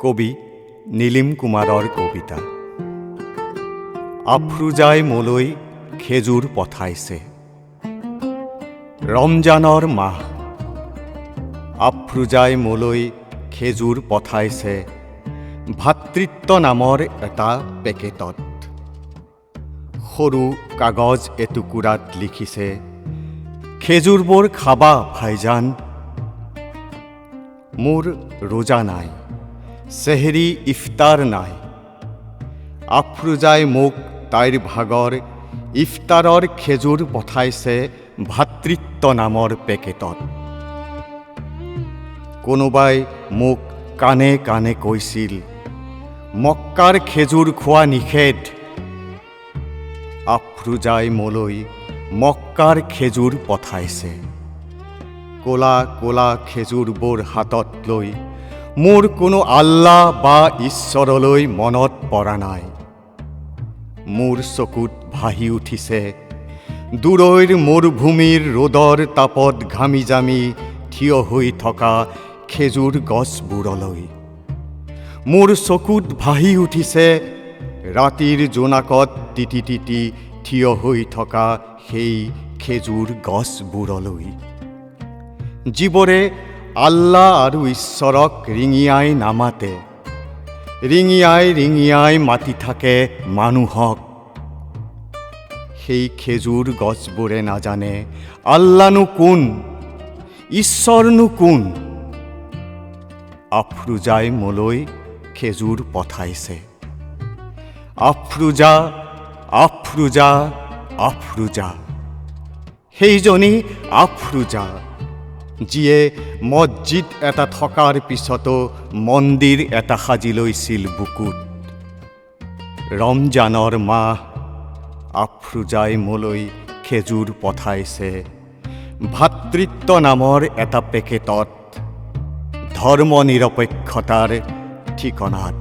কবি নীলিম কুমাৰৰ কবিতা। আফ্ৰোজাই মোলৈ খেজুৰ পঠাইছে। ৰমজানৰ মাহ, আফ্ৰোজাই মোলৈ খেজুৰ পঠাইছে ভাতৃত্ব নামৰ এটা পেকেটত। সৰু কাগজ এটুকুৰাত লিখিছে, খেজুৰবোৰ খাবা ভাইজান। মোৰ ৰোজা নাই, চেহৰি ইফতাৰ নাই। আফ্ৰোজাই মোক তাইৰ ভাগৰ ইফতাৰৰ খেজুৰ পঠাইছে ভাতৃত্ব নামৰ পেকেটত। কোনোবাই মোক কাণে কাণে কৈছিল, মক্কাৰ খেজুৰ খোৱা নিষেধ। আফ্ৰোজাই মোলৈ মক্কাৰ খেজুৰ পঠাইছে। ক'লা ক'লা খেজুৰবোৰ হাতত লৈ মোৰ কোনো আল্লাহ বা ঈশ্বৰলৈ মনত পৰা নাই। মোৰ চকুত ভাহি উঠিছে দূৰৈৰ মৰুভূমিৰ ৰ'দৰ তাপত ঘামি জামি থিয় হৈ থকা খেজুৰ গছবোৰলৈ। মোৰ চকুত ভাহি উঠিছে ৰাতিৰ জোনাকত তিতি তিতি থিয় হৈ থকা সেই খেজুৰ গছবোৰলৈ, যিবোৰে আল্লাহ আৰু ঈশ্বৰক ৰিঙিয়াই নামাতে, ৰিঙিয়াই ৰিঙিয়াই মাতি থাকে মানুহক। সেই খেজুৰ গছবোৰে নাজানে আল্লাহনো কোন, ঈশ্বৰনো কোন। আফ্ৰোজাই মোলৈ খেজুৰ পঠাইছে। আফ্ৰোজা, আফ্ৰোজা, আফ্ৰোজা, সেইজনী আফ্ৰোজা যিয়ে মছজিদ এটা থকাৰ পিছতো মন্দিৰ এটা সাজি লৈছিল বুকুত। ৰমজানৰ মাহ, আফ্ৰোজাই মোলৈ খেজুৰ পঠাইছে ভাতৃত্ব নামৰ এটা পেকেটত, ধৰ্ম নিৰপেক্ষতাৰ ঠিকনাত।